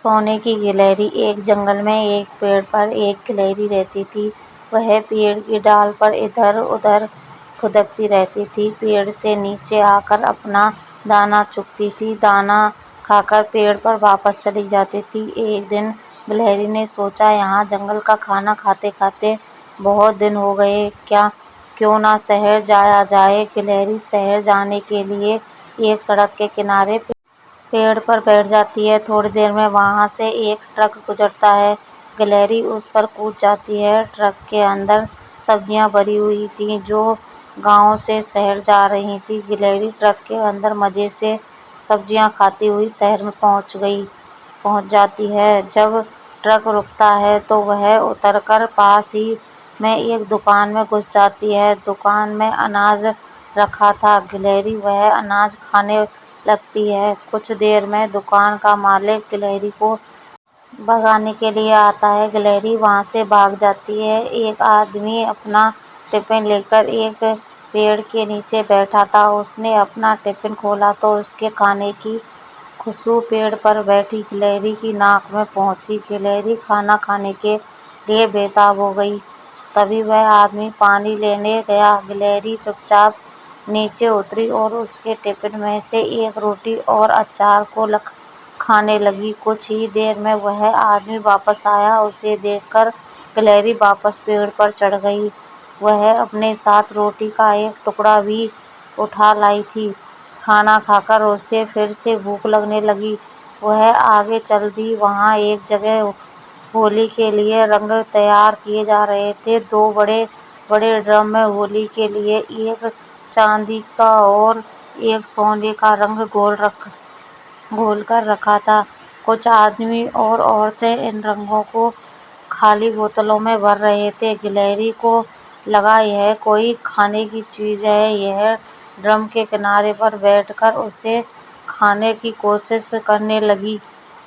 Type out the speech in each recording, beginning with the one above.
سونے کی گلہری۔ ایک جنگل میں ایک پیڑ پر ایک گلہری رہتی تھی۔ وہ پیڑ کی ڈال پر ادھر ادھر پھدکتی رہتی تھی، پیڑ سے نیچے آ کر اپنا دانہ چگتی تھی، دانہ کھا کر پیڑ پر واپس چلی جاتی تھی۔ ایک دن گلہری نے سوچا، یہاں جنگل کا کھانا کھاتے کھاتے بہت دن ہو گئے، کیوں نہ شہر جایا جائے۔ گلہری شہر جانے کے لیے ایک سڑک کے کنارے پیڑ پر بیٹھ جاتی ہے۔ تھوڑی دیر میں وہاں سے ایک ٹرک گزرتا ہے، گلہری اس پر کود جاتی ہے۔ ٹرک کے اندر سبزیاں بھری ہوئی تھیں جو گاؤں سے شہر جا رہی تھیں۔ گلہری ٹرک کے اندر مزے سے سبزیاں کھاتی ہوئی شہر میں پہنچ جاتی ہے۔ جب ٹرک رکتا ہے تو وہ اتر کر پاس ہی میں ایک دکان میں گھس جاتی ہے۔ دکان میں اناج رکھا تھا، گلہری وہ اناج کھانے لگتی ہے۔ کچھ دیر میں دکان کا مالک گلہری کو بھگانے کے لیے آتا ہے، گلہری وہاں سے بھاگ جاتی ہے۔ ایک آدمی اپنا ٹفن لے کر ایک پیڑ کے نیچے بیٹھا تھا، اس نے اپنا ٹفن کھولا تو اس کے کھانے کی خوشبو پیڑ پر بیٹھی گلہری کی ناک میں پہنچی۔ گلہری کھانا کھانے کے لیے بے تاب ہو گئی۔ تبھی وہ آدمی پانی لینے گیا، گلہری چپ چاپ نیچے اتری اور اس کے ٹفن میں سے ایک روٹی اور اچار کو کھانے لگی۔ کچھ ہی دیر میں وہ آدمی واپس آیا، اسے دیکھ کر گلہری واپس پیڑ پر چڑھ گئی۔ وہ اپنے ساتھ روٹی کا ایک ٹکڑا بھی اٹھا لائی تھی۔ کھانا کھا کر اسے پھر سے بھوک لگنے لگی، وہ آگے چل دی۔ وہاں ایک جگہ ہولی کے لیے رنگ تیار کیے جا رہے تھے۔ دو بڑے بڑے ڈرم میں ہولی کے لیے ایک چاندی کا اور ایک سونے کا رنگ گھول کر رکھا تھا۔ کچھ آدمی اور عورتیں ان رنگوں کو خالی بوتلوں میں بھر رہے تھے۔ گلہری کو لگا یہ کوئی کھانے کی چیز ہے، وہ ڈرم کے کنارے پر بیٹھ کر اسے کھانے کی کوشش کرنے لگی۔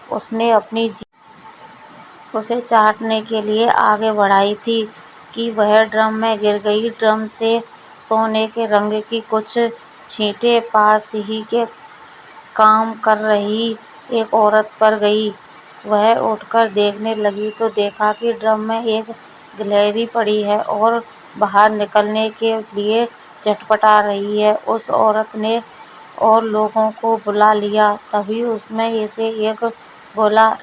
اس نے اپنی جیبھ اسے چاٹنے کے لیے آگے بڑھائی تھی کہ وہ ڈرم میں گر گئی۔ ڈرم سے سونے کے رنگ کی کچھ چھینٹیں پاس ہی کام کر رہی ایک عورت پر گئیں۔ وہ اٹھ کر دیکھنے لگی تو دیکھا کہ ڈرم میں ایک گلہری پڑی ہے اور باہر نکلنے کے لیے چھٹپٹا رہی ہے۔ اس عورت نے اور لوگوں کو بلا لیا، تبھی اس میں سے ایک بولا،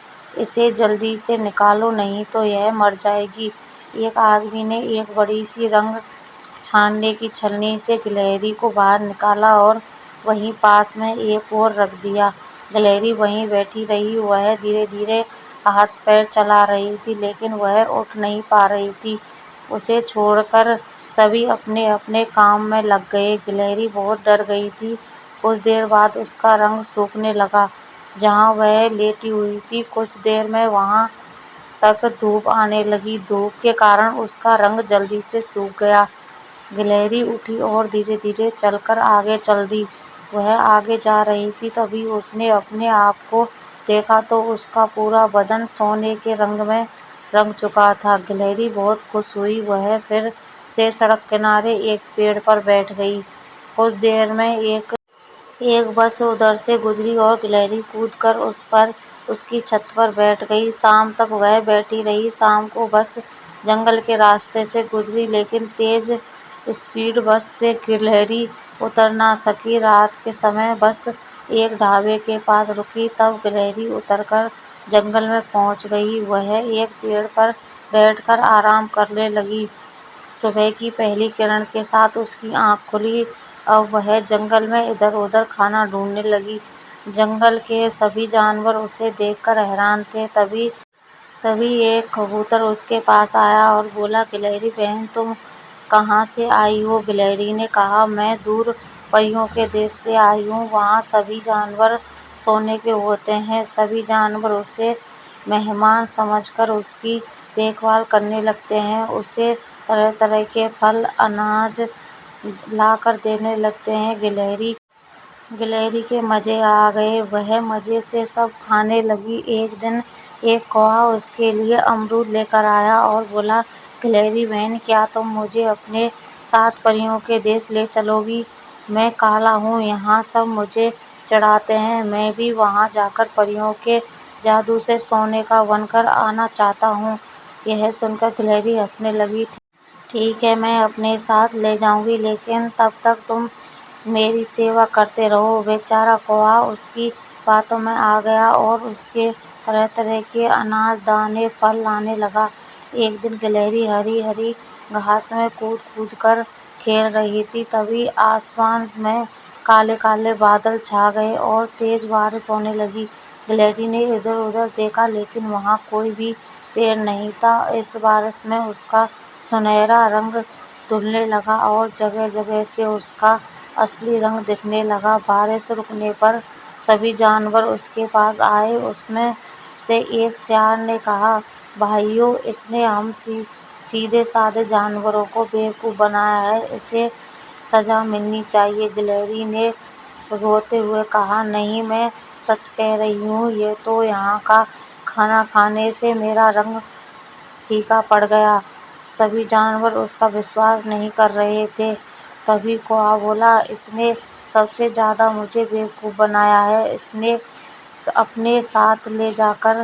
اسے جلدی سے نکالو نہیں تو یہ مر جائے گی۔ ایک آدمی نے ایک بڑی سی رنگ چھاننے کی چھلنی سے گلہری کو باہر نکالا اور وہیں پاس میں ایک اور رکھ دیا۔ گلہری وہیں بیٹھی رہی، وہ دھیرے دھیرے ہاتھ پیر چلا رہی تھی لیکن وہ اٹھ نہیں پا رہی تھی۔ اسے چھوڑ کر سبھی اپنے اپنے کام میں لگ گئے۔ گلہری بہت ڈر گئی تھی۔ کچھ دیر بعد اس کا رنگ سوکھنے لگا جہاں وہ لیٹی ہوئی تھی۔ کچھ دیر میں وہاں تک دھوپ آنے لگی، دھوپ کے کارن اس کا رنگ جلدی سے سوکھ گیا۔ گلہری اٹھی اور دھیرے دھیرے چل کر آگے چل دی۔ وہ آگے جا رہی تھی، تبھی اس نے اپنے آپ کو دیکھا تو اس کا پورا بدن سونے کے رنگ میں رنگ چکا تھا۔ گلہری بہت خوش ہوئی، وہ پھر سے سڑک کنارے ایک پیڑ پر بیٹھ گئی۔ کچھ دیر میں ایک بس ادھر سے گزری اور گلہری کود کر اس کی چھت پر بیٹھ گئی۔ شام تک وہ بیٹھی رہی۔ شام کو بس جنگل کے راستے سے گزری لیکن تیز اسپیڈ بس سے گلہری اتر نہ سکی۔ رات کے سمے بس ایک ڈھابے کے پاس رکی، تب گلہری اتر کر جنگل میں پہنچ گئی۔ وہ ایک پیڑ پر بیٹھ کر آرام کرنے لگی۔ صبح کی پہلی کرن کے ساتھ اس کی آنکھ کھلی۔ اب وہ جنگل میں ادھر ادھر کھانا ڈھونڈنے لگی۔ جنگل کے سبھی جانور اسے دیکھ کر حیران تھے۔ تبھی ایک کبوتر اس کے پاس آیا اور بولا، گلہری بہن تم کہاں سے آئی ہو؟ گلہری نے کہا، میں دور پریوں کے دیش سے آئی ہوں، وہاں سبھی جانور سونے کے ہوتے ہیں۔ سبھی جانور اسے مہمان سمجھ کر اس کی دیکھ بھال کرنے لگتے ہیں، اسے طرح طرح کے پھل اناج لا کر دینے لگتے ہیں۔ گلہری کے مزے آ گئے، وہ مزے سے سب کھانے لگی۔ ایک دن ایک کوہ اس کے لیے امرود لے کر آیا اور بولا، گلہری بہن کیا تم مجھے اپنے ساتھ پریوں کے دیش لے چلو گی؟ میں کالا ہوں، یہاں سب مجھے چڑھاتے ہیں، میں بھی وہاں جا کر پریوں کے جادو سے سونے کا بن کر آنا چاہتا ہوں۔ یہ سن کر گلہری ہنسنے لگی۔ ٹھیک ہے، میں اپنے ساتھ لے جاؤں گی، لیکن تب تک تم میری سیوا کرتے رہو۔ بیچارہ کوہ اس کی باتوں میں آ گیا اور اس کے طرح طرح کے اناج، دانے، پھل لانے لگا۔ ایک دن گلہری ہری ہری گھاس میں کود کود کر کھیل رہی تھی، تبھی آسمان میں کالے کالے بادل چھا گئے اور تیز بارش ہونے لگی۔ گلہری نے ادھر ادھر دیکھا، لیکن وہاں کوئی بھی پیڑ نہیں تھا۔ اس بارش میں اس کا سنہرا رنگ دھلنے لگا اور جگہ جگہ سے اس کا اصلی رنگ دکھنے لگا۔ بارش رکنے پر سبھی جانور اس کے پاس آئے۔ اس میں سے ایک سیال نے کہا، بھائیو، اس نے ہم سیدھے سادے جانوروں کو بیوقوف بنایا ہے، اسے سزا ملنی چاہیے۔ گلہری نے روتے ہوئے کہا، نہیں، میں سچ کہہ رہی ہوں، یہ تو یہاں کا کھانا کھانے سے میرا رنگ پھیکا پڑ گیا۔ سبھی جانور اس کا وشواس نہیں کر رہے تھے۔ تبھی کوہ بولا، اس نے سب سے زیادہ مجھے بیوقوف بنایا ہے۔ اس نے اپنے ساتھ لے جا کر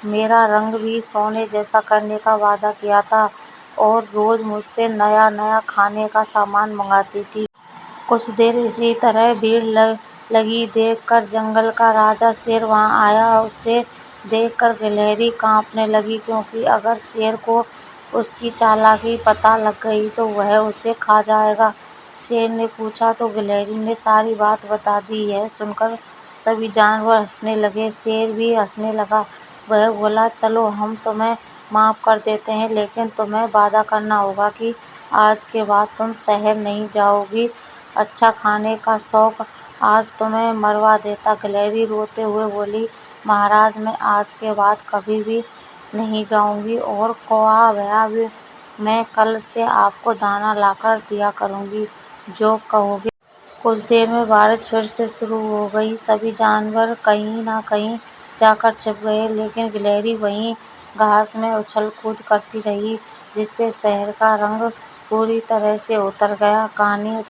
میرا رنگ بھی سونے جیسا کرنے کا وعدہ کیا تھا اور روز مجھ سے نیا نیا کھانے کا سامان منگاتی تھی۔ کچھ دیر اسی طرح بھیڑ لگی۔ دیکھ کر جنگل کا راجا شیر وہاں آیا۔ اسے دیکھ کر گلہری کانپنے لگی، کیونکہ اگر شیر کو اس کی چالاکی پتہ لگ گئی تو وہ اسے کھا جائے گا۔ شیر نے پوچھا تو گلہری نے ساری بات بتا دی۔ یہ سن کر سبھی جانور ہنسنے لگے۔ شیر بھی ہنسنے لگا۔ وہ بولا، چلو، ہم تمہیں معاف کر دیتے ہیں، لیکن تمہیں وعدہ کرنا ہوگا کہ آج کے بعد تم شہر نہیں جاؤ گی۔ اچھا کھانے کا شوق آج تمہیں مروا دیتا۔ گلہری روتے ہوئے بولی، مہاراج، میں آج کے بعد کبھی بھی نہیں جاؤں گی۔ اور کوہ بھیا، میں کل سے آپ کو دانہ لا کر دیا کروں گی، جو کہو گے۔ کچھ دیر میں بارش پھر سے شروع ہو گئی۔ سبھی جانور کہیں نہ کہیں جا کر چھپ گئے، لیکن گلہری وہیں گھاس میں اچھل کود کرتی رہی، جس سے شہر کا رنگ پوری طرح سے اتر گیا۔ کہانی